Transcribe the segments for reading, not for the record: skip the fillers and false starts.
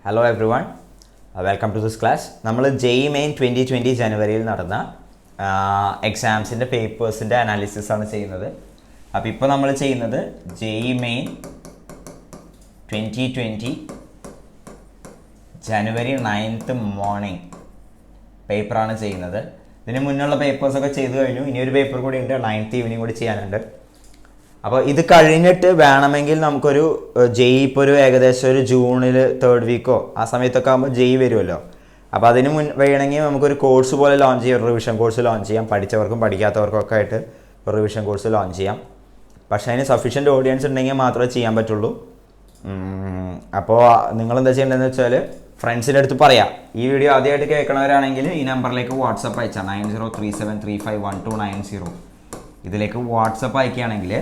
Hello everyone, welcome to this class. നമ്മൾ JEE main 2020 ജനുവരിയിൽ നടന്ന എക്സാംസിൻ്റെ പേപ്പേഴ്സിൻ്റെ അനാലിസിസ് ആണ് ചെയ്യുന്നത്. അപ്പോൾ ഇപ്പോൾ നമ്മൾ ചെയ്യുന്നത് JEE മെയിൻ 2020 ജനുവരി 9th മോർണിംഗ് പേപ്പറാണ് ചെയ്യുന്നത്. ഇതിന് മുന്നുള്ള പേപ്പേഴ്സൊക്കെ ചെയ്തു കഴിഞ്ഞു. ഇനിയൊരു പേപ്പർ കൂടി ഉണ്ട്, 9th ഈവനിങ് കൂടി ചെയ്യാനുണ്ട്. അപ്പോൾ ഇത് കഴിഞ്ഞിട്ട് വേണമെങ്കിൽ നമുക്കൊരു JEE ഇപ്പോൾ ഒരു ഏകദേശം ഒരു ജൂണിൽ 3rd വീക്കോ ആ സമയത്തൊക്കെ ആകുമ്പോൾ JEE വരുമല്ലോ. അപ്പോൾ അതിന് വേണമെങ്കിൽ നമുക്കൊരു കോഴ്സ് പോലെ ലോഞ്ച് ചെയ്യാം, ഒരു റിവിഷൻ കോഴ്സ് ലോഞ്ച് ചെയ്യാം. പഠിച്ചവർക്കും പഠിക്കാത്തവർക്കും ഒക്കെ ആയിട്ട് ഒരു റിവിഷൻ കോഴ്സ് ലോഞ്ച് ചെയ്യാം. പക്ഷേ അതിന് സഫീഷ്യൻറ്റ് ഓഡിയൻസ് ഉണ്ടെങ്കിൽ മാത്രമേ ചെയ്യാൻ പറ്റുള്ളൂ. അപ്പോൾ നിങ്ങളെന്താ ചെയ്യേണ്ടതെന്ന് വെച്ചാൽ ഫ്രണ്ട്സിൻ്റെ അടുത്ത് പറയാം. ഈ വീഡിയോ ആദ്യമായിട്ട് കേൾക്കണവരാണെങ്കിൽ ഈ നമ്പറിലേക്ക് വാട്സപ്പ് അയച്ചാൽ 9037351290 ഇതിലേക്ക് വാട്സപ്പ് അയക്കുകയാണെങ്കിൽ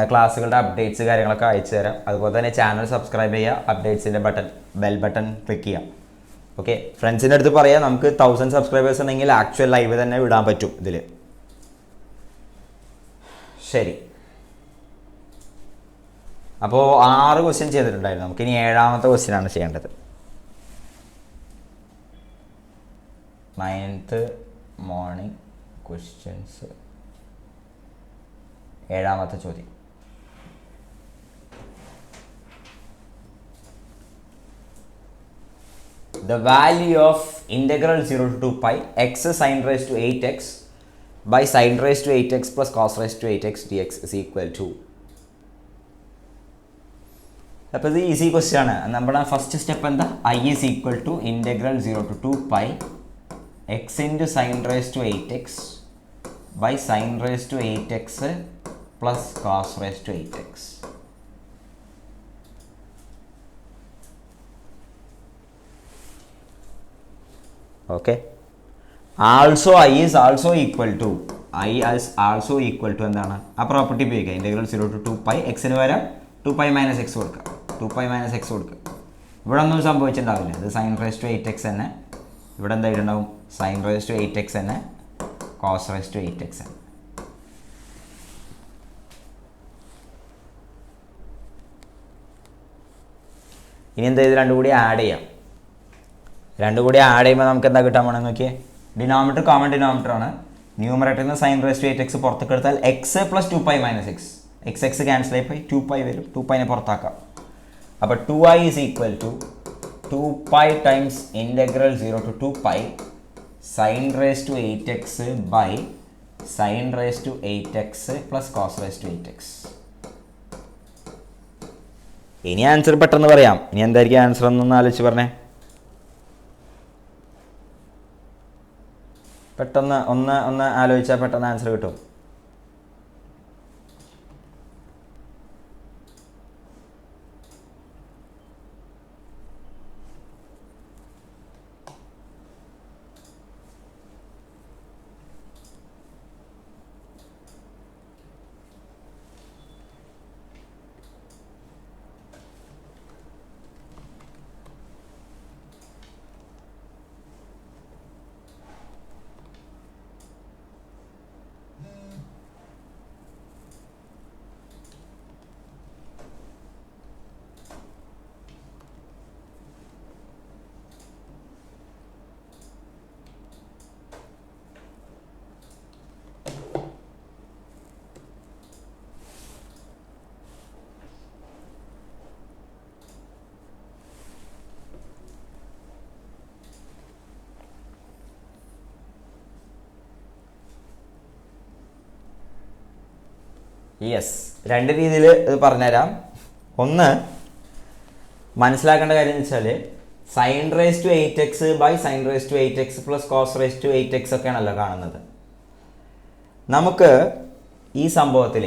ക്ലാസ്സുകളുടെ അപ്ഡേറ്റ്സ് കാര്യങ്ങളൊക്കെ അയച്ചു തരാം. അതുപോലെ തന്നെ ചാനൽ സബ്സ്ക്രൈബ് ചെയ്യുക, അപ്ഡേറ്റ്സിൻ്റെ ബെൽ ബട്ടൺ ക്ലിക്ക് ചെയ്യാം. ഓക്കെ, ഫ്രണ്ട്സിൻ്റെ അടുത്ത് പറയാം. നമുക്ക് 1000 സബ്സ്ക്രൈബേഴ്സ് ഉണ്ടെങ്കിൽ ആക്ച്വൽ ലൈവ് തന്നെ വിടാൻ പറ്റും ഇതിൽ. ശരി, അപ്പോൾ 6 ക്വസ്റ്റ്യൻ ചെയ്തിട്ടുണ്ടായിരുന്നു. നമുക്കിനി 7ാമത്തെ ക്വസ്റ്റ്യനാണ് ചെയ്യേണ്ടത്. 9th മോർണിംഗ് ക്വസ്റ്റ്യൻസ്, 7ാമത്തെ ചോദ്യം. The value of integral 0 to 2 pi x sin raised to 8x by sin raised to 8x plus cos raised to 8x dx is equal to. അപ്പോൾ ഇത് ഈസി ക്വസ്റ്റ്യൻ ആണ്. നമ്മുടെ first step എന്താ? I is equal to integral 0 to 2 pi x into sin raised to 8x by sin raised to 8x plus cos raised to 8x. Okay. Also I is also equal to എന്താണ്? ആ property ഉപയോഗിക്കുക. Integral 0 to 2 pi എക്സിന് വരാം 2 pi minus x കൊടുക്കുക. 2 pi minus x കൊടുക്കുക. ഇവിടെ ഒന്നും സംഭവിച്ചിട്ടുണ്ടാവില്ല. ഇത് sin raised to 8x തന്നെ. ഇവിടെ എന്തായിട്ടുണ്ടാവും? sin raised to 8x തന്നെ, cos raised to 8x തന്നെ. ഇനി എന്താ, ഇത് രണ്ടും കൂടി ആഡ് ചെയ്യാം. രണ്ടും കൂടി ആഡ് ചെയ്യുമ്പോൾ നമുക്ക് എന്താ കിട്ടാൻ പോകണമെന്ന് നോക്കിയേ. ഡിനോമിനേറ്റർ കോമൺ ഡിനോമിനേറ്റർ ആണ്. ന്യൂമറേറ്ററിൽ നിന്ന് sin raised to 8x പുറത്തേക്ക് എടുത്താൽ x plus 2 pi minus x. x cancel ആയി പോയി 2 pi വരും. 2 pi പുറത്താക്കാം. അപ്പോൾ 2i is equal to 2 pi times integral 0 to 2 pi sin raised to 8x by sin raised to 8x plus cos raised to 8x. ഇനി answer പെട്ടെന്ന് പറയാം. ഇനി എന്തായിരിക്കും answer എന്നൊന്ന് ആലോചിച്ച് പറഞ്ഞേ. പെട്ടെന്ന് ഒന്ന് ആലോചിച്ചാൽ പെട്ടെന്ന് ആൻസർ കിട്ടും. യെസ്, രണ്ട് രീതിയിൽ ഇത് പറഞ്ഞുതരാം. ഒന്ന് മനസ്സിലാക്കേണ്ട കാര്യം എന്ന് വെച്ചാൽ sin raised to 8x by sin raised to 8x plus cos raised to 8x ഒക്കെയാണല്ലോ കാണുന്നത്. നമുക്ക് ഈ സംഭവത്തിൽ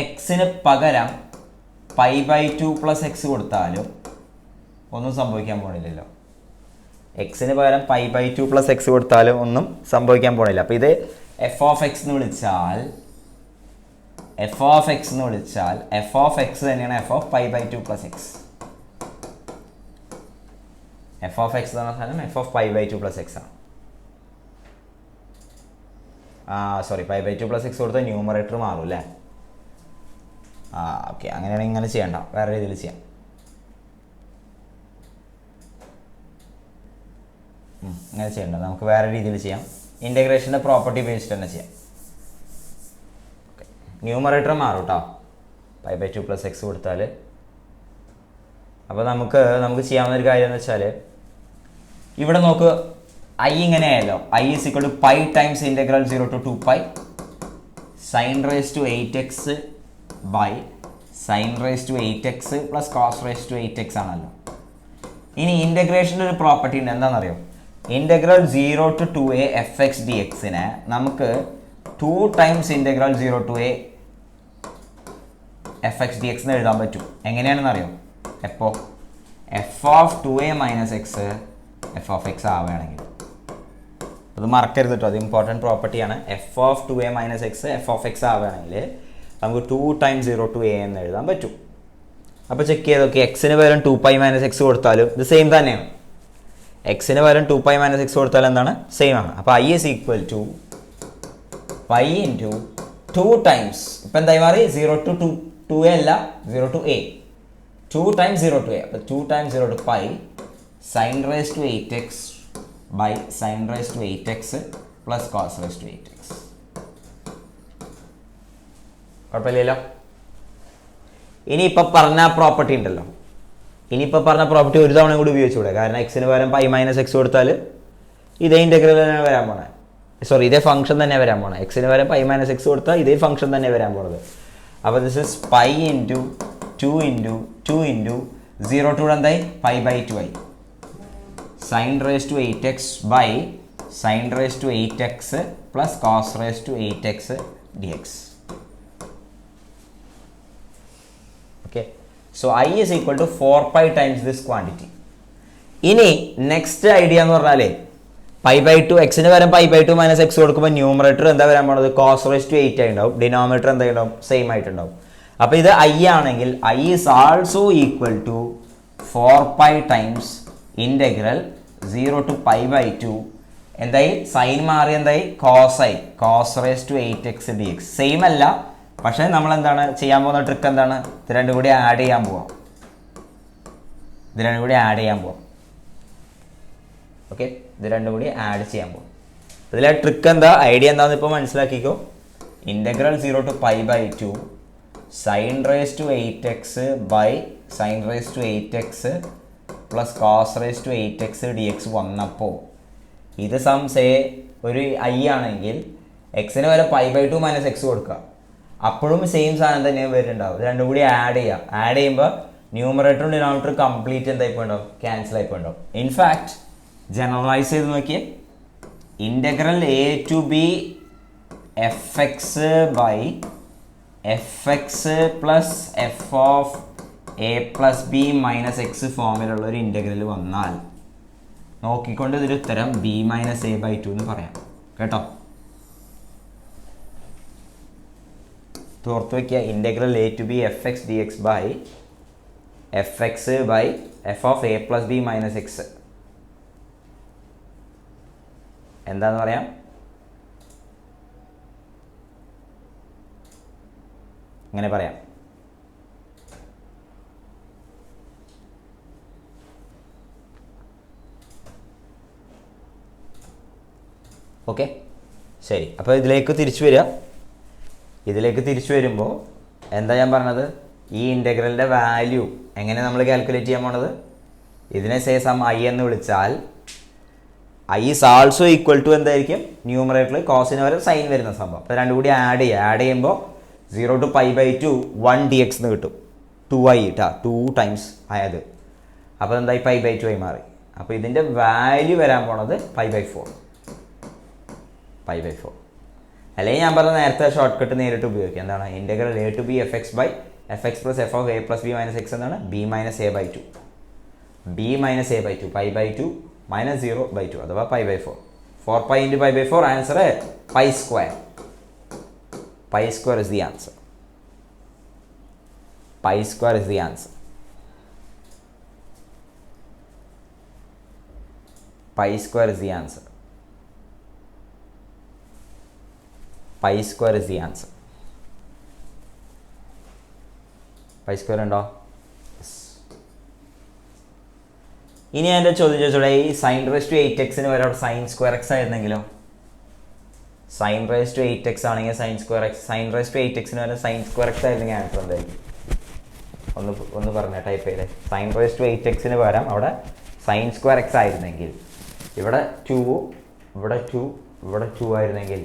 എക്സിന് പകരം π/2 പ്ലസ് എക്സ് കൊടുത്താലും ഒന്നും സംഭവിക്കാൻ പോണില്ലല്ലോ. എക്സിന് പകരം π/2 പ്ലസ് എക്സ് കൊടുത്താലും ഒന്നും സംഭവിക്കാൻ പോണില്ല. അപ്പോൾ ഇത് f of x എന്ന് വിളിച്ചാൽ f of x തന്നെയാണ് f of π/2 plus x. f of x എന്ന് പറഞ്ഞ സാധനം f of π/2 പ്ലസ് എക്സ് ആണ്. സോറി, π/2 പ്ലസ് എക്സ് കൊടുത്താൽ ന്യൂമറേറ്റർ മാറും അല്ലേ? ഓക്കെ, അങ്ങനെയാണെങ്കിൽ ഇങ്ങനെ ചെയ്യണ്ട, വേറെ രീതിയിൽ ചെയ്യാം. അങ്ങനെ ചെയ്യണ്ട, നമുക്ക് വേറെ രീതിയിൽ ചെയ്യാം. ഇൻ്റഗ്രേഷൻ്റെ പ്രോപ്പർട്ടി ഉപയോഗിച്ചിട്ട് തന്നെ ചെയ്യാം. ഓക്കെ, ന്യൂമറേറ്റർ മാറും കേട്ടോ, π/2 + x കൊടുത്താൽ. അപ്പോൾ നമുക്ക് ചെയ്യാവുന്ന ഒരു കാര്യം എന്ന് വെച്ചാൽ, ഇവിടെ നോക്ക്, ഐ ഇങ്ങനെ ആയല്ലോ, i = π times integral 0 to 2π sin raised to 8x by sin raised to 8x plus cos raised to 8x ആണല്ലോ. ഇനി ഇൻ്റഗ്രേഷൻ്റെ ഒരു പ്രോപ്പർട്ടി ഉണ്ട്, എന്താണെന്നറിയോ? ഇൻ്റഗ്രൽ 0 to 2a fx dxനെ നമുക്ക് 2 times integral 0 to a fx dx എന്ന് എഴുതാൻ പറ്റും. എങ്ങനെയാണെന്നറിയോ? എപ്പോൾ f(2a - x) f(x) ആവുകയാണെങ്കിൽ, അത് മറക്കരുത് കേട്ടോ, അത് ഇമ്പോർട്ടൻറ്റ് പ്രോപ്പർട്ടിയാണ്. f(2a - x) f(x) ആവുകയാണെങ്കിൽ നമുക്ക് 2 ടൈംസ് 0 to a എന്ന് എഴുതാൻ പറ്റും. അപ്പോൾ ചെക്ക് ചെയ്തൊക്കെ, എക്സിന് പകരം 2π - x കൊടുത്താലും ഇത് സെയിം തന്നെയാണ്. എക്സിന് പകരം 2π - x കൊടുത്താൽ എന്താണ്? സെയിം ആണ്. അപ്പോൾ i = π × 2 ടൈംസ്, ഇപ്പം എന്തായി മാറി? 0 to 2a അല്ല, 0 to a, 2 times 0 to a. അപ്പോൾ 2 times 0 to π sin raised to 8x by sin raised to 8x plus cos raised to 8x. കുഴപ്പമില്ലല്ലോ. ഇനിയിപ്പോൾ പറഞ്ഞ പ്രോപ്പർട്ടി ഉണ്ടല്ലോ, ഇനിയിപ്പോൾ പറഞ്ഞ പ്രോപ്പർട്ടി ഒരു തവണ കൂടി ഉപയോഗിച്ചുകൂടെ? കാരണം എക്സിന് പകരം π - x കൊടുത്താൽ ഇതേ ഇൻ്റഗ്രൽ തന്നെയാണ് വരാൻ പോണേ, സോറി ഇതേ ഫംഗ്ഷൻ തന്നെ വരാൻ പോണേ. എക്സിന് പകരം π - x കൊടുത്താൽ ഇതേ ഫംഗ്ഷൻ തന്നെ വരാൻ പോണത്. അപ്പോൾ ദിസ് ഇസ് π × 2 × 2 × 0 to എന്തായി? π/2 ആയി. sin raised to 8x by sin raised to 8x plus cos raised to 8x dx. Okay, so I is equal to 4π times this quantity. ഇനി നെക്സ്റ്റ് ഐഡിയ എന്ന് പറഞ്ഞാലേ, π/2 എക്സിന് പകരം π/2 - x കൊടുക്കുമ്പോൾ ന്യൂമറേറ്റർ എന്താ വരാൻ പോണത്? cos raised to 8 ആയിട്ടുണ്ടാവും. ഡിനോമിനേറ്റർ എന്തായിട്ടുണ്ടാവും? സെയിം ആയിട്ടുണ്ടാവും. അപ്പോൾ ഇത് i ആണെങ്കിൽ i is also equal to 4π times integral 0 to π/2 എന്തായി? സൈൻ മാറി എന്തായി? cos i, cos raised to 8x dx. Same അല്ല, പക്ഷേ നമ്മൾ എന്താണ് ചെയ്യാൻ പോകുന്ന ട്രിക്ക് എന്താണ്? ഇത് രണ്ടും കൂടി ആഡ് ചെയ്യാൻ പോവാം. ഓക്കെ, ഇത് രണ്ടും കൂടി ആഡ് ചെയ്യാൻ പോവാം. ഇതിലെ ട്രിക്ക് എന്താ, ഐഡിയ എന്താണെന്ന് ഇപ്പോൾ മനസ്സിലാക്കിക്കോ. Integral 0 to π/2 sin raised to 8x by sin raised to 8x plus cos raised to 8x dx വന്നപ്പോൾ ഇത് സംസേ ഒരു i ആണെങ്കിൽ എക്സിന് വരെ π/2 - x കൊടുക്കുക, അപ്പോഴും സെയിം സാധനം തന്നെ വരുന്നുണ്ടാവും. ഇത് രണ്ടും കൂടി ആഡ് ചെയ്യുക. ആഡ് ചെയ്യുമ്പോൾ ന്യൂമറേറ്ററും ഡിനോമിനേറ്ററും കംപ്ലീറ്റ് എന്തായി പോയിട്ടുണ്ടാവും? ക്യാൻസൽ ആയി പോയിട്ടുണ്ടാവും. ഇൻഫാക്ട് ജനറലൈസ് ചെയ്ത് നോക്കിയേ, integral a to b fx by fx plus f of a plus b minus x ഫോമിലുള്ള ഒരു ഇൻ്റഗ്രൽ വന്നാൽ നോക്കിക്കൊണ്ട് ഇതൊരു ഉത്തരം b - a/2 എന്ന് പറയാം കേട്ടോ. ഓർത്ത് വയ്ക്കുക, integral a to b fx dx by fx by f of a plus b minus x എന്താന്ന് പറയാം? ഇങ്ങനെ പറയാം. ഓക്കെ, ശരി. അപ്പോൾ ഇതിലേക്ക് തിരിച്ചു വരുമ്പോൾ എന്താ ഞാൻ പറഞ്ഞത്? ഈ ഇൻ്റഗ്രലിൻ്റെ വാല്യൂ എങ്ങനെ നമ്മൾ കാൽക്കുലേറ്റ് ചെയ്യാൻ പോണത്? ഇതിനെ ശേഷം i എന്ന് വിളിച്ചാൽ i is also equal to എന്തായിരിക്കും? ന്യൂമറേറ്ററിൽ കോസിന് വരെ സൈൻ വരുന്ന സംഭവം. അപ്പോൾ രണ്ടും കൂടി ആഡ് ചെയ്യുമ്പോൾ 0 to π/2 1 dx എന്ന് കിട്ടും. 2i ഇട്ടാ, 2 ടൈംസ് ആയത്. അപ്പോൾ എന്തായി? π/2 ആയി മാറി. അപ്പോൾ ഇതിൻ്റെ വാല്യൂ വരാൻ പോണത് π/4. അല്ലെങ്കിൽ ഞാൻ പറഞ്ഞ നേരത്തെ ഷോർട്ട് കട്ട് നേരിട്ട് ഉപയോഗിക്കുക. എന്താണ്? Integral a to b fx by fx plus f of a plus b minus x എന്താണ്? b - a/2. π/2 - 0/2 അഥവാ π/4. 4π × π/4 answer π². Pi square is the answer. Pi square is the answer. Pi square is the answer. Pi square is the answer. Pi square ഉണ്ടോ? ഇനി എൻ്റെ ചോദ്യം ചോദിച്ചോളെ, ഈ sign raise to 8x വരെ sine square x ആയിരുന്നെങ്കിലോ? Sine raise to 8x ആണെങ്കിൽ sine square x, sine raise to 8x വരെ sine square x ആയിരുന്നെങ്കിൽ ആൻസർ എന്തായിരിക്കും? ഒന്ന് പറഞ്ഞ ടൈപ്പ് ചെയ്തേ. സൈൻ റേസ് ടു 8x പകരം അവിടെ സൈൻ സ്ക്വയർ എക്സ് ആയിരുന്നെങ്കിൽ, ഇവിടെ 2, ഇവിടെ 2, ഇവിടെ 2 ആയിരുന്നെങ്കിൽ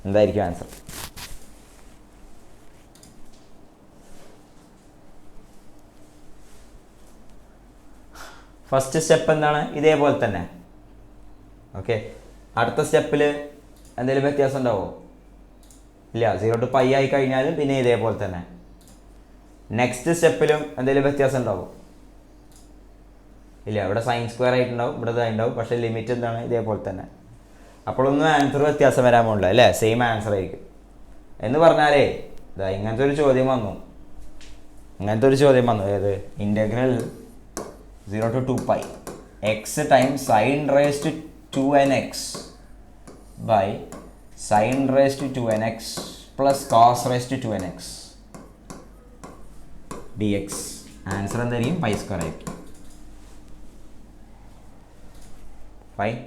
എന്തായിരിക്കും ആൻസർ? ഫസ്റ്റ് സ്റ്റെപ്പ് എന്താണ്? ഇതേപോലെ തന്നെ. ഓക്കെ, അടുത്ത സ്റ്റെപ്പിൽ എന്തെങ്കിലും വ്യത്യാസം ഉണ്ടാവോ? ഇല്ല. 0 to π ആയി കഴിഞ്ഞാലും പിന്നെ ഇതേപോലെ തന്നെ. നെക്സ്റ്റ് സ്റ്റെപ്പിലും എന്തെങ്കിലും വ്യത്യാസം ഉണ്ടാവും? ഇല്ല. ഇവിടെ സൈൻ സ്ക്വയർ ആയിട്ടുണ്ടാവും, ഇവിടെ ഇതായിട്ടുണ്ടാവും, പക്ഷേ ലിമിറ്റ് എന്താണ്? ഇതേപോലെ തന്നെ. അപ്പോഴൊന്നും ആൻസർ വ്യത്യാസം വരാൻ പോകില്ല അല്ലേ? സെയിം ആൻസർ ആയിരിക്കും. എന്ന് പറഞ്ഞാലേ ഇങ്ങനത്തെ ഒരു ചോദ്യം വന്നു. ഏത്? Integral 0 to 2π x times sin raised to 2nx by sin raised to 2nx plus cos raised to 2nx dx. Answer എന്തായിരിക്കും? പൈ സ്ക്വയർ ആയിരിക്കും. ഫൈൻ.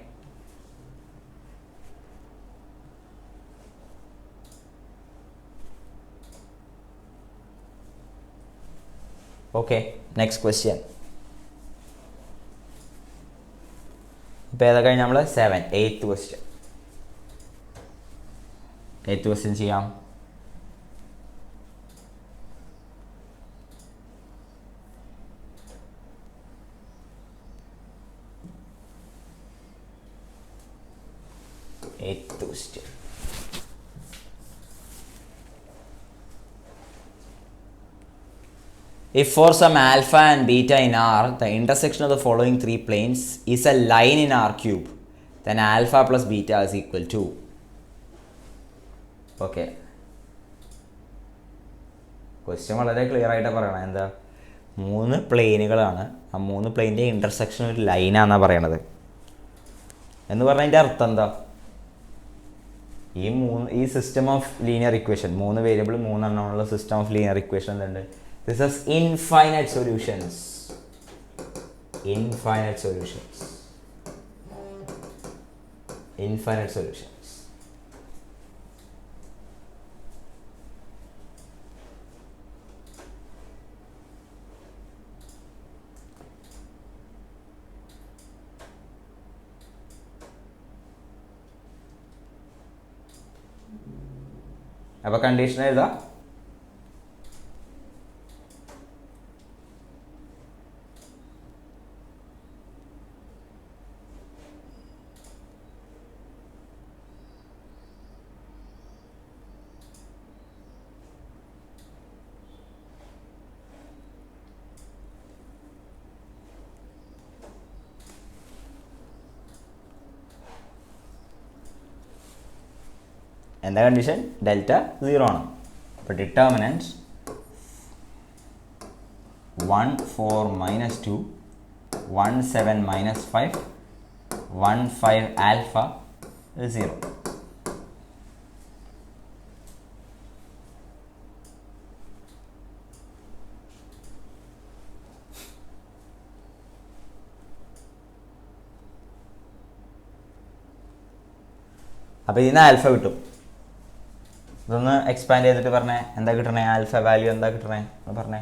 Okay, next question. ഇപ്പോൾ ഏതാ കഴിഞ്ഞ് നമ്മൾ 8th ക്വസ്റ്റ്യൻ. 8th ക്വസ്റ്റ്യൻ ചെയ്യാം. If for some alpha and beta in R, the intersection of the following three planes is a line in R cube, then alpha plus beta is equal to. Okay. Question വളരെ clear ആയിട്ടാണ് പറയണത്. എന്താ? 3 പ്ലെയിനുകളാണ്, ആ 3 പ്ലെയിൻ്റെ intersection ഒരു ലൈനാണെന്നാണ് പറയണത്. എന്ന് പറഞ്ഞതിൻ്റെ അർത്ഥം എന്താ? ഈ system of linear equation, 3 variable 3 എണ്ണമുള്ള സിസ്റ്റം ഓഫ് ലീനിയർ ഇക്വേഷൻ എന്തുണ്ട്? This has infinite solutions. Infinite solutions. അപ്പോൾ കണ്ടീഷൻ എഴുതാ. എന്താ കണ്ടീഷൻ? ഡെൽറ്റ 0 ആണ്. അപ്പോൾ ഡിറ്റർമിനൻറ്റ് 1 4 -2 1 7 -5 1 5 ആൽഫ 0. അപ്പോൾ ഇതിന് ആൽഫ കിട്ടും. ഇതൊന്ന് എക്സ്പാൻഡ് ചെയ്തിട്ട് പറഞ്ഞേ, എന്താ കിട്ടണേ? ആൽഫ വാല്യൂ എന്താ കിട്ടണേ എന്ന് പറഞ്ഞേ.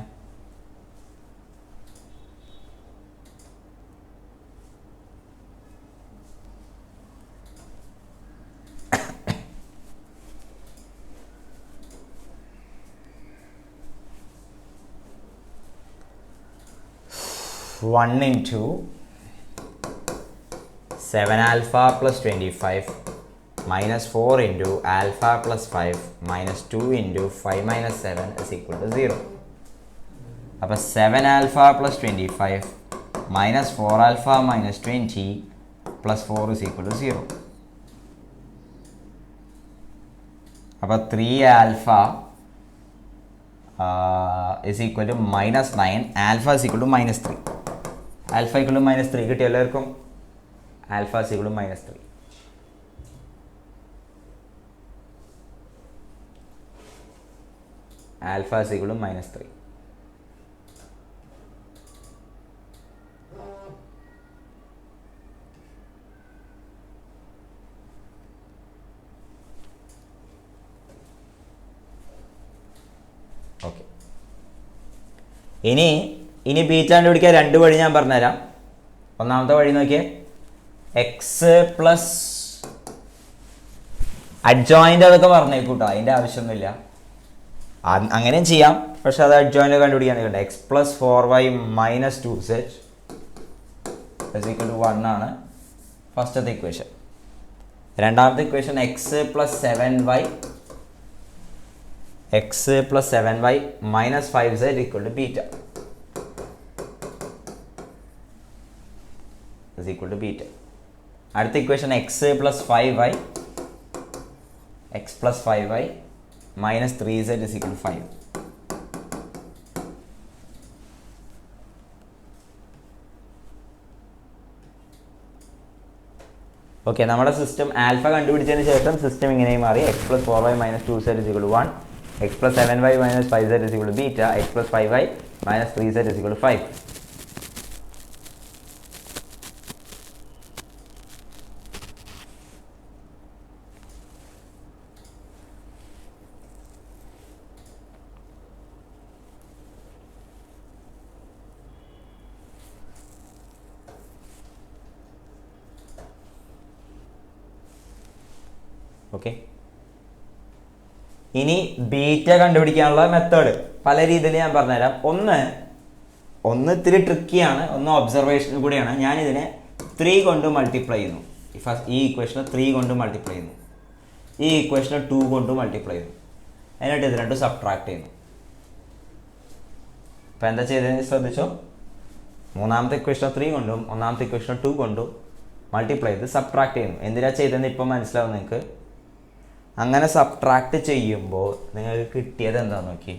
One into 7 alpha plus 25 minus 4 into alpha plus 5 minus 2 into 5 minus 7 is equal to 0. അപ്പോൾ 7 alpha plus 25 minus 4 alpha minus 20 plus 4 is equal to 0. അപ്പോൾ 3 alpha is equal to minus 9, alpha is equal to minus 3. Alpha equal to minus 3 കിട്ടിയ എല്ലാവർക്കും? Alpha is equal to minus 3. Alpha is equal to minus 3. ഇനി ഇനി beta കണ്ടുപിടിക്കാൻ രണ്ട് വഴി ഞാൻ പറഞ്ഞുതരാം. ഒന്നാമത്തെ വഴി നോക്കിയേ, എക്സ് പ്ലസ് അഡ്ജോയിൻ്റ് അതൊക്കെ പറഞ്ഞേക്കൂട്ടോ, അതിൻ്റെ ആവശ്യമൊന്നുമില്ല. അങ്ങനെയും ചെയ്യാം, പക്ഷെ അത് അഡ്ജോയിൻ്റ് കണ്ടുപിടിക്കാൻ നിൽക്കട്ടെ. X plus 4y minus 2z equal to 1 ആണ് ഫസ്റ്റത്തെ ഇക്വേഷൻ. രണ്ടാമത്തെ equation x plus 7y minus 5z equal to beta equal to beta. അടുത്ത equation x plus 5y minus 3z equal to 5. Okay, നമ്മുടെ സിസ്റ്റം ആൽഫ കണ്ടുപിടിച്ചതിന് ശേഷം system ഇങ്ങനെയും മാറി. X plus 4y minus 2z equal to 1, x plus 7y minus 5z equal to beta, x plus 5y minus 3z equal to 5. Okay, ഇനി beta കണ്ടുപിടിക്കാനുള്ള method പല രീതിയിൽ ഞാൻ പറഞ്ഞുതരാം. ഒന്ന് ഇത്തിരി ട്രിക്കിയാണ്, ഒന്ന് ഒബ്സർവേഷൻ കൂടിയാണ്. ഞാനിതിനെ 3 കൊണ്ട് മൾട്ടിപ്ലൈ ചെയ്യുന്നു. ഈ ഇക്വേഷനെ 3 കൊണ്ട് മൾട്ടിപ്ലൈ ചെയ്യുന്നു, ഈ ഇക്വേഷനെ 2 കൊണ്ട് മൾട്ടിപ്ലൈ ചെയ്യുന്നു, എന്നിട്ട് ഇത് രണ്ടും സബ്ട്രാക്ട് ചെയ്യുന്നു. അപ്പം എന്താ ചെയ്തതെന്ന് ശ്രദ്ധിച്ചോ. മൂന്നാമത്തെ ഇക്വേഷനെ 3 കൊണ്ടും ഒന്നാമത്തെ ഇക്വേഷനെ 2 കൊണ്ടും മൾട്ടിപ്ലൈ ചെയ്ത് സബ്ട്രാക്ട് ചെയ്യുന്നു. എന്തിനാ ചെയ്തതെന്ന് ഇപ്പം മനസ്സിലാവും നിങ്ങൾക്ക്. അങ്ങനെ സബ്ട്രാക്ട് ചെയ്യുമ്പോൾ നിങ്ങൾക്ക് കിട്ടിയത് എന്താണെന്ന് നോക്കി.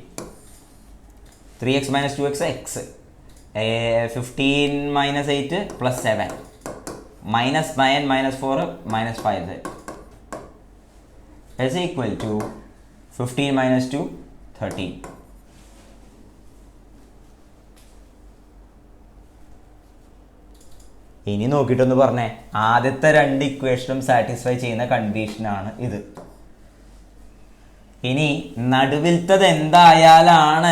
3x minus 2x X, 15 minus 8 plus 7 minus 9 minus 4 minus 5z is equal to 15 minus 2 13. ഇനി നോക്കിയിട്ടൊന്ന് പറഞ്ഞേ, ആദ്യത്തെ രണ്ട് ഇക്വേഷനും സാറ്റിസ്ഫൈ ചെയ്യുന്ന കണ്ടീഷനാണ് ഇത്. ഇനി നടുവിലത്തത് എന്തായാലാണ്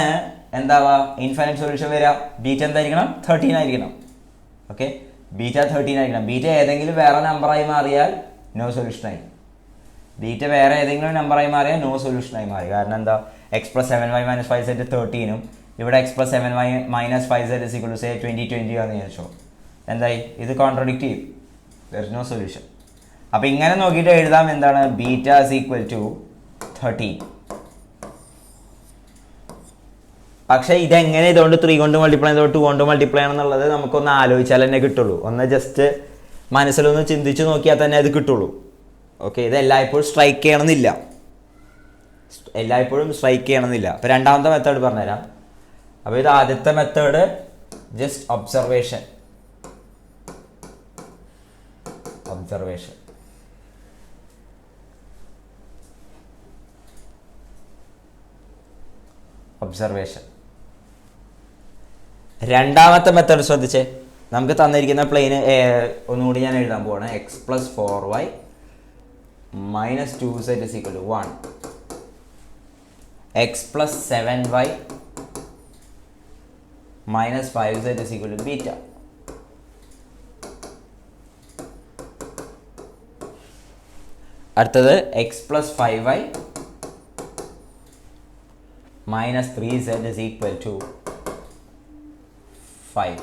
എന്താവാ ഇൻഫൈനൈറ്റ് സൊല്യൂഷൻ വരിക. ബീറ്റ എന്തായിരിക്കണം? 13 ആയിരിക്കണം. ഓക്കെ, ബീറ്റ 13 ആയിരിക്കണം. ബീറ്റ ഏതെങ്കിലും വേറെ നമ്പറായി മാറിയാൽ നോ സൊല്യൂഷനായി. ബീറ്റ വേറെ ഏതെങ്കിലും നമ്പറായി മാറിയാൽ നോ സൊല്യൂഷനായി മാറി. കാരണം എന്താ, X plus 7y minus 5z 13ഉം ഇവിടെ x plus 7y minus 5z equal to say 20 ആണെന്ന് വിചാരിച്ചോ. എന്തായി, ഇത് കോൺട്രഡിക്റ്റ് ചെയ്യും. There is no solution. അപ്പം ഇങ്ങനെ നോക്കിയിട്ട് എഴുതാം. എന്താണ്, ബീറ്റ ഇസ് ഈക്വൽ ടു 13. പക്ഷെ ഇതെങ്ങനെ ഇതുകൊണ്ട് 3 കൊണ്ട് മൾട്ടിപ്ലൈ ചെയ്തോ 2 കൊണ്ട് മൾട്ടിപ്ലൈ ആണെന്നുള്ളത് നമുക്കൊന്ന് ആലോചിച്ചാൽ തന്നെ കിട്ടുള്ളൂ. ഒന്ന് ജസ്റ്റ് മനസ്സിലൊന്ന് ചിന്തിച്ച് നോക്കിയാൽ തന്നെ അത് കിട്ടുള്ളൂ. ഓക്കെ, ഇത് എല്ലായ്പ്പോഴും സ്ട്രൈക്ക് ചെയ്യണമെന്നില്ല. അപ്പോൾ രണ്ടാമത്തെ മെത്തേഡ് പറഞ്ഞുതരാം. അപ്പോൾ ഇത് ആദ്യത്തെ മെത്തേഡ് ജസ്റ്റ് ഒബ്സർവേഷൻ. രണ്ടാമത്തെ മെത്തേഡ് ശ്രദ്ധിച്ചേ. നമുക്ക് തന്നിരിക്കുന്ന പ്ലെയിന് ഒന്നുകൂടി ഞാൻ എഴുതാൻ പോവാണ്. X plus 4y minus 2z is equal to 1, x plus 7y minus 5z is equal to beta. അടുത്തത് x plus 5y minus 3z is equal to 5.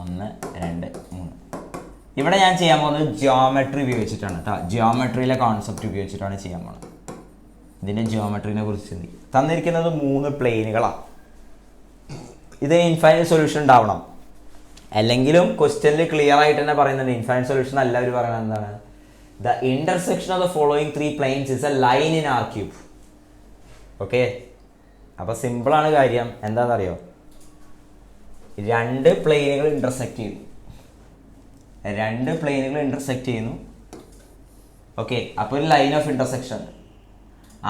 1 2 3. ഇവിടെ ഞാൻ ചെയ്യാൻ പോകുന്നത് ജിയോമെട്രി ഉപയോഗിച്ചിട്ടാണ് കേട്ടോ. ജിയോമെട്രിയിലെ കോൺസെപ്റ്റ് ഉപയോഗിച്ചിട്ടാണ് ചെയ്യാൻ പോകുന്നത്. ഇതിൻ്റെ ജിയോമെട്രീനെ കുറിച്ച് ചിന്തിക്കും. തന്നിരിക്കുന്നത് 3 പ്ലെയിനുകളാണ്. ഇത് ഇൻഫൈനൈറ്റ് സൊല്യൂഷൻ ഉണ്ടാവണം. അല്ലെങ്കിലും ക്വസ്റ്റ്യനിൽ ക്ലിയർ ആയിട്ട് തന്നെ പറയുന്നുണ്ട് ഇൻഫൈനൈറ്റ് സൊല്യൂഷൻ അല്ല. അവർ പറയുന്നത് എന്താണ്, the intersection of the following 3 planes is a line in R cube. Okay, അപ്പോൾ സിമ്പിളാണ് കാര്യം. എന്താണെന്നറിയോ, 2 പ്ലെയിനുകൾ ഇൻ്റർസെക്റ്റ് ചെയ്യുന്നു. ഓക്കെ, അപ്പോൾ ഒരു ലൈൻ ഓഫ് ഇൻ്റർസെക്ഷൻ.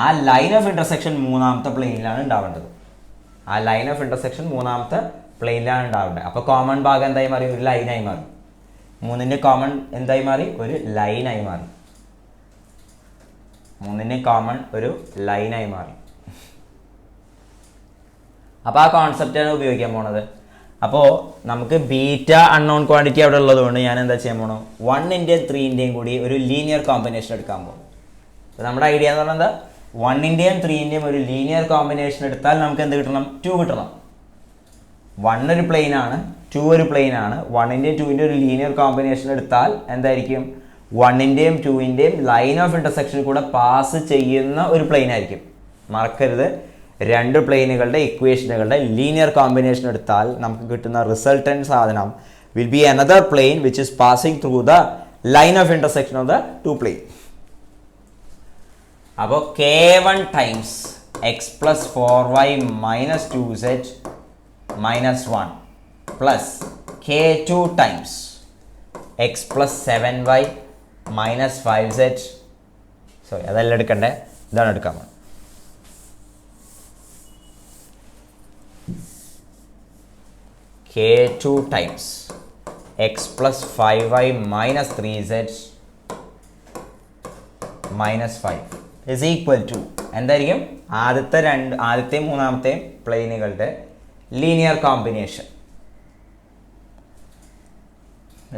ആ ലൈൻ ഓഫ് ഇൻ്റർസെക്ഷൻ മൂന്നാമത്തെ പ്ലെയിനിലാണ് ഉണ്ടാവേണ്ടത്. അപ്പോൾ കോമൺ ഭാഗം എന്തായി മാറി, ഒരു ലൈനായി മാറി. 3ന്റെ കോമൺ എന്തായി മാറി, ഒരു ലൈനായി മാറി. അപ്പോൾ ആ കോൺസെപ്റ്റാണ് ഉപയോഗിക്കാൻ പോണത്. അപ്പോൾ നമുക്ക് ബീറ്റ അൺനോൺ ക്വാണ്ടിറ്റി അവിടെ ഉള്ളതുകൊണ്ട് ഞാൻ എന്താ ചെയ്യാൻ പോകണം, 1-ൻ്റെയും 3-ൻ്റെയും കൂടി ഒരു ലീനിയർ കോമ്പിനേഷൻ എടുക്കാൻ പോകും. അപ്പോൾ നമ്മുടെ ഐഡിയ എന്ന് പറഞ്ഞാൽ എന്താ, 1-ൻ്റെയും 3-ൻ്റെയും ഒരു ലീനിയർ കോമ്പിനേഷൻ എടുത്താൽ നമുക്ക് എന്ത് കിട്ടണം, 2 കിട്ടണം. 1 ഒരു പ്ലെയിൻ ആണ്, 2 ഒരു പ്ലെയിൻ ആണ്. 1-ൻ്റെയും 2-ൻ്റെയും ഒരു ലീനിയർ കോമ്പിനേഷൻ എടുത്താൽ എന്തായിരിക്കും, 1-ൻ്റെയും 2-ൻ്റെയും ലൈൻ ഓഫ് ഇൻ്റർസെക്ഷനിൽ കൂടെ പാസ് ചെയ്യുന്ന ഒരു പ്ലെയിൻ ആയിരിക്കും. മറക്കരുത്, 2 പ്ലെയിനുകളുടെ ഇക്വേഷനുകളുടെ ലീനിയർ കോമ്പിനേഷൻ എടുത്താൽ നമുക്ക് കിട്ടുന്ന റിസൾട്ടൻറ്റ് സാധനം will be another plane which is passing through the line of intersection of the 2 plane. അപ്പോൾ k1 times x plus 4y minus 2z minus 1 plus k2 times x plus 7y minus 5z, sorry അതെല്ലാം എടുക്കണ്ടേ, ഇതാണ് എടുക്കാൻ പോകുന്നത്. k2 times x plus 5y minus 3z minus 5 is equal to എന്തായിരിക്കും, ആദ്യത്തെയും മൂന്നാമത്തെയും പ്ലെയിനുകളുടെ linear combination.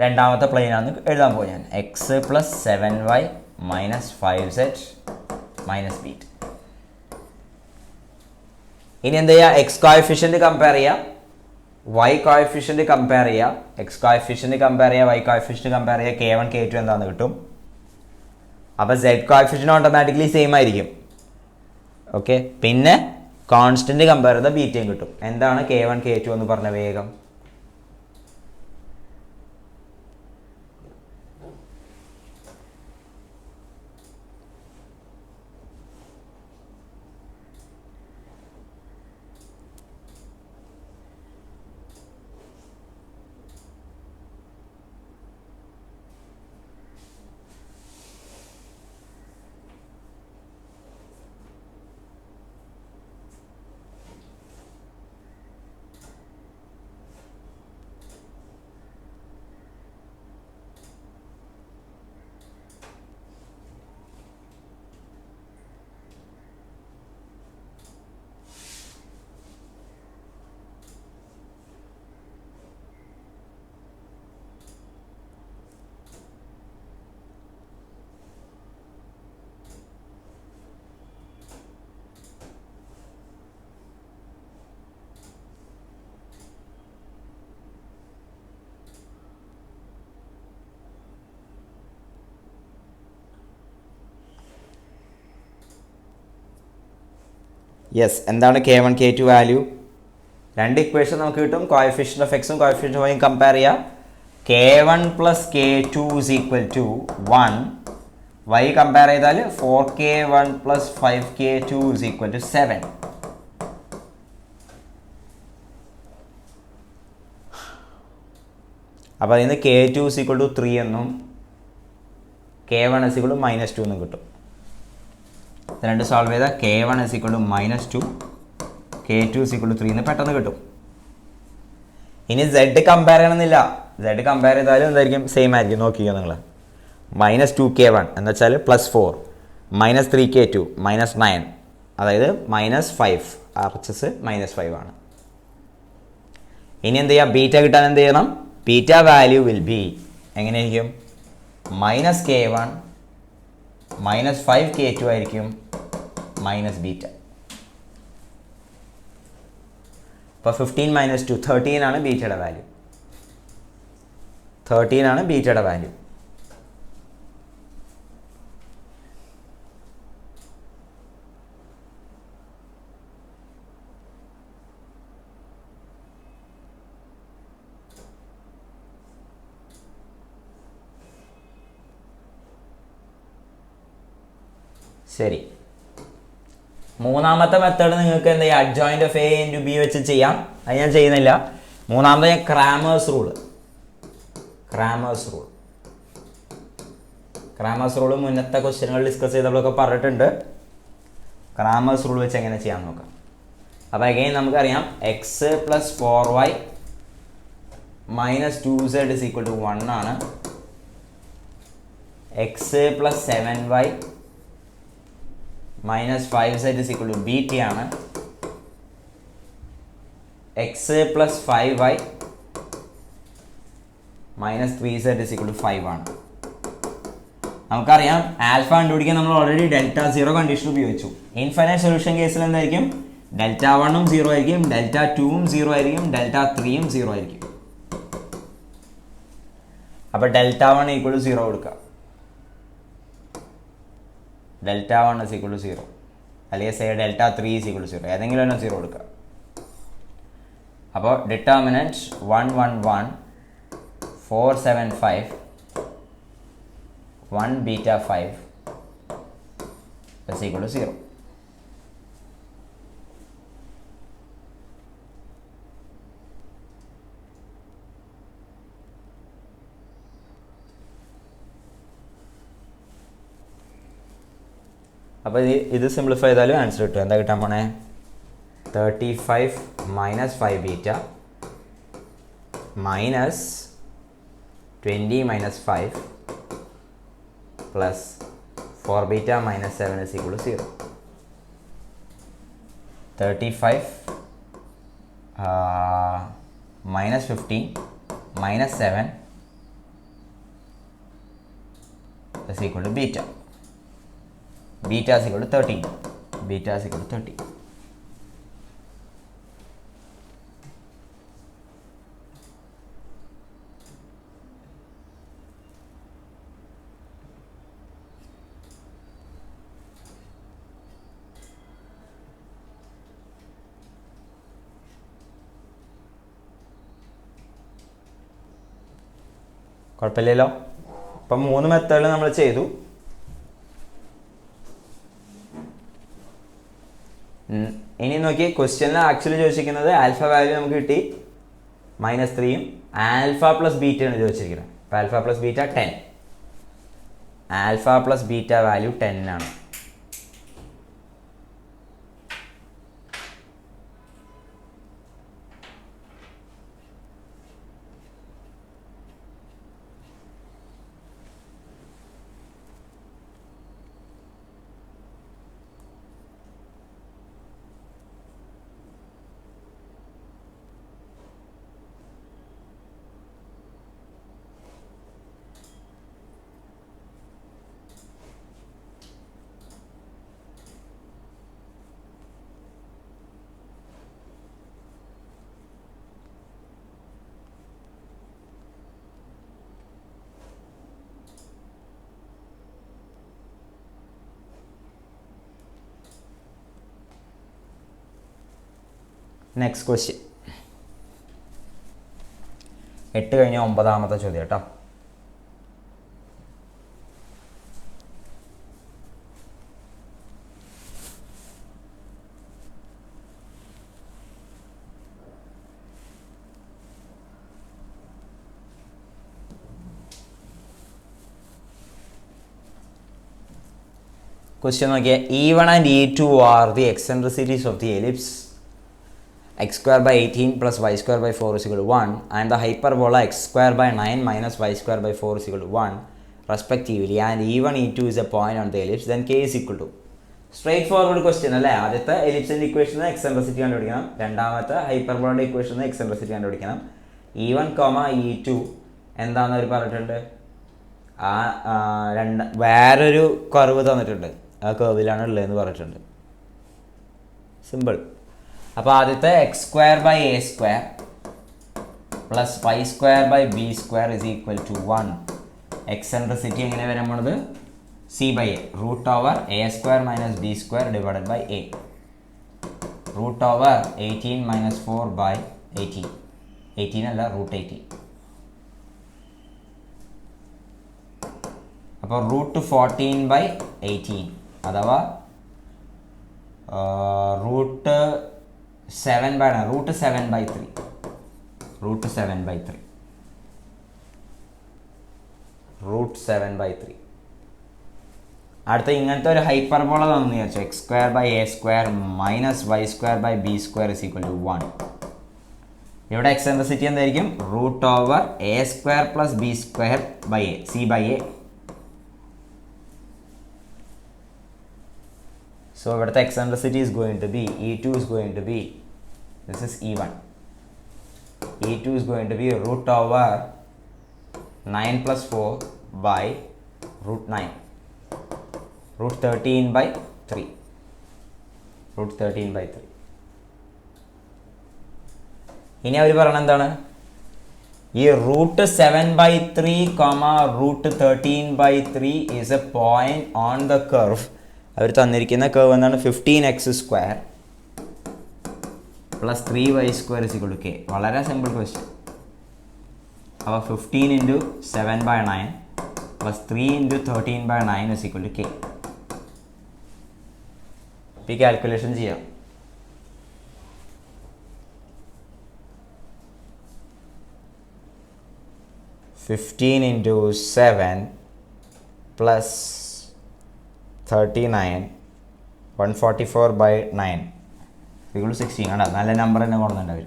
രണ്ടാമത്തെ പ്ലെയിനാണ് എഴുതാൻ പോകും ഞാൻ, X plus 7y minus 5z minus beta. ഇനി എന്ത് ചെയ്യുക, എക്സ് കോഎഫിഷ്യൻറ്റ് കമ്പയർ ചെയ്യുക, y കോഎഫിഷ്യൻറ്റ് കമ്പയർ ചെയ്യുക, എക്സ് കോഎഫിഷ്യൻറ്റ് കമ്പയർ ചെയ്യുക, y കോഎഫിഷ്യൻറ്റ് കമ്പയർ ചെയ്യുക, k1 k2 എന്താണെന്ന് കിട്ടും. അപ്പോൾ z കോഎഫിഷ്യൻറ്റ് ഓട്ടോമാറ്റിക്കലി സെയിം ആയിരിക്കും. ഓക്കെ, പിന്നെ കോൺസ്റ്റൻറ്റ് കമ്പയർ ചെയ്താൽ ബീറ്റയും കിട്ടും. എന്താണ് k1 k2 എന്ന് പറഞ്ഞ വേഗം, യെസ്, എന്താണ് k1 k2 വാല്യൂ, രണ്ട് ഇക്വേഷൻ നമുക്ക് കിട്ടും. കോഎഫിഷ്യൻ്റ് ഓഫ് എക്സും കോഎഫിഷ്യൻ്റ് ഓഫ് വൈയും കമ്പയർ ചെയ്യാം. k1 plus k2 is equal to 1, y compare ചെയ്താൽ 4k1 plus 5k2 is equal to 7. അപ്പോൾ അതിൽ നിന്ന് k2 ഈസ് ഈക്വൽ ടു 3 എന്നും k1 ഈസ് ഈക്വൽ ടു -2 എന്നും കിട്ടും. രണ്ട് സോൾവ് ചെയ്താൽ k1 is equal to -2, k2 is equal to 3 എന്ന് പെട്ടെന്ന് കിട്ടും. ഇനി z കമ്പയർ ചെയ്യണമെന്നില്ല, z കമ്പയർ ചെയ്താലും എന്തായിരിക്കും, സെയിം ആയിരിക്കും. നോക്കിയോ നിങ്ങൾ, -2k1 എന്ന് വെച്ചാൽ +4, -3k2 -9, അതായത് -5, RHS -5 ആണ്. ഇനി എന്ത് ചെയ്യുക, ബീറ്റ കിട്ടാൻ എന്ത് ചെയ്യണം, ബീറ്റ വാല്യൂ വിൽ ബി എങ്ങനെയായിരിക്കും, -k1 -5k2 ആയിരിക്കും മൈനസ് ബീറ്റ. അപ്പോൾ 15 - 2 13 ആണ് ബീറ്റയുടെ വാല്യൂ. 13 ആണ് ബീറ്റയുടെ വാല്യൂ. ശരി, മൂന്നാമത്തെ മെത്തേഡ് നിങ്ങൾക്ക് എന്താ ചെയ്യുക, adjoint of A into B വെച്ച് ചെയ്യാം. അത് ഞാൻ ചെയ്യുന്നില്ല. മൂന്നാമത്തെ ഞാൻ ക്രാമേഴ്സ് റൂൾ മുന്നത്തെ ക്വസ്റ്റ്യനുകൾ ഡിസ്കസ് ചെയ്തപ്പോഴൊക്കെ പറഞ്ഞിട്ടുണ്ട്. ക്രാമേഴ്സ് റൂൾ വെച്ച് എങ്ങനെ ചെയ്യാൻ നോക്കാം. അപ്പോൾ അഗെയിൻ നമുക്കറിയാം x plus 4y minus 2z is equal to 1 ആണ്. X plus 7y minus 5z is equal to beta ആണ്. X plus 5y minus 3z is equal to 5 ആണ്. നമുക്കറിയാം ആൽഫ കണ്ടുപിടിക്കാൻ നമ്മൾ ഓൾറെഡി ഡെൽറ്റ 0 കണ്ടീഷൻ ഉപയോഗിച്ചു. ഇൻഫൈനൈറ്റ് സൊല്യൂഷൻ കേസിൽ എന്തായിരിക്കും? Delta 1 0 ആയിരിക്കും, ഡെൽറ്റ 2 0 ആയിരിക്കും, ഡെൽറ്റ 3 0 ആയിരിക്കും. അപ്പോൾ ഡെൽറ്റ 1 ഈക്വൽ ടു 0 കൊടുക്കുക. ഡെൽറ്റ 1 ഇസ് ഈക്വൽ ടു 0, അല്ലെങ്കിൽ say delta 3 is equal to 0, ഏതെങ്കിലും തന്നെ 0 കൊടുക്കുക. അപ്പോൾ determinant 1 1 1 4 7 5 1 beta 5 is equal to 0. അപ്പോൾ ഇത് സിംപ്ലിഫൈ ചെയ്താലും ആൻസർ കിട്ടും. എന്താ കിട്ടാൻ പോണേ? 35 minus 5 beta minus 20 minus 5 plus 4 beta minus 7 is equal to 0. 35 minus 15 minus 7 is equal to beta. Beta is equal to 13. Beta is equal to 13. കുഴപ്പമില്ലല്ലോ. അപ്പം 3 മെത്തേഡിൽ നമ്മൾ ചെയ്തു. ഇനി നോക്കി, ക്വസ്റ്റ്യനിൽ ആക്ച്വലി ചോദിച്ചിരിക്കുന്നത് ആൽഫ വാല്യൂ നമുക്ക് കിട്ടി -3ഉം ആൽഫ പ്ലസ് ബീറ്റയാണ് ചോദിച്ചിരിക്കുന്നത്. അപ്പോൾ alpha plus beta 10. Alpha plus beta value 10 ആണ്. നെക്സ്റ്റ് ക്വസ്റ്റ്യൻ 8 കഴിഞ്ഞ 9ാമത്തെ ചോദ്യം കേട്ടോ. ക്വസ്റ്റ്യൻ നോക്കിയാൽ E1 and E2 are the eccentricities of the ellipse x square by 18 plus y square by 4 is equal to 1 and the hyperbola x square by 9 minus y square by 4 is equal to 1 respectively, and E1 E2 is a point on the ellipse, then k is equal to. Straight forward question അല്ലേ. ആദ്യത്തെ എലിപ്സിൻ്റെ ഇക്വേഷന് eccentricity കണ്ടുപിടിക്കണം, രണ്ടാമത്തെ ഹൈപ്പർബോളയുടെ ഇക്വേഷന് eccentricity കണ്ടുപിടിക്കണം. E1, E2 എന്താണെന്ന് അവർ പറഞ്ഞിട്ടുണ്ട്? വേറൊരു curve തന്നിട്ടുണ്ട്, ആ കർവിലാണ് ഉള്ളതെന്ന് പറഞ്ഞിട്ടുണ്ട്. സിമ്പിൾ. അപ്പോൾ ആദ്യത്തെ x square by a square plus y square by b square is equal to 1. Eccentricity എങ്ങനെ വരാൻ പോണത്? C by a root over a square minus b square divided by a root over 18 minus 4 by 18. 18 അല്ല, root 18. അപ്പോൾ root 14 by 18 അഥവാ root 7 by root 7 by 3. Root 7 by 3. Root 7 by 3. അടുത്ത ഇങ്ങനത്തെ ഒരു hyperbola തന്നു വിചാരിച്ചു. X square by a square minus y square by b square is equal to 1. ഇവിടെ eccentricity എന്തായിരിക്കും? Root over a square plus b square by a, c by a. So ഇവിടുത്തെ eccentricity is going to be E2 is going to be, this is E1. E2 is going to be root over 9 plus 4 by root 9. Root 13 by 3. Root 13 by 3. ഇനി അവർ പറയണത് എന്താണ്? ഈ root 7/3 root 13/3 is a point on the curve. അവർ തന്നിരിക്കുന്ന curve എന്താണ്? 15x² plus 3y² = k. വളരെ simple question. അപ്പോൾ 15 × 7/9 plus 3 × 13/9 = k. ഈ കാൽക്കുലേഷൻ ചെയ്യാം. Fifteen into 7 plus 39 144/9 = 16. ആണ് നല്ല നമ്പർ തന്നെ കൊടുക്കുന്നുണ്ട് അവർ.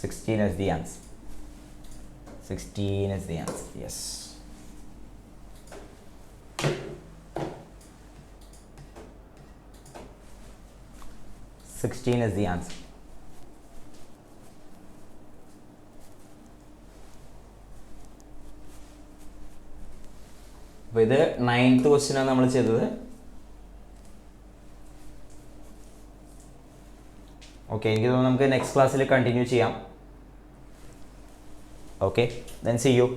16 is the answer. 16 is the answer. Yes. Sixteen is the answer. അപ്പോൾ ഇത് 9th ക്വസ്റ്റ്യനാണ് നമ്മൾ ചെയ്തത്. ഓക്കെ, എനിക്ക് തോന്നുന്നു നമുക്ക് നെക്സ്റ്റ് ക്ലാസ്സിൽ കണ്ടിന്യൂ ചെയ്യാം. Okay, then see U.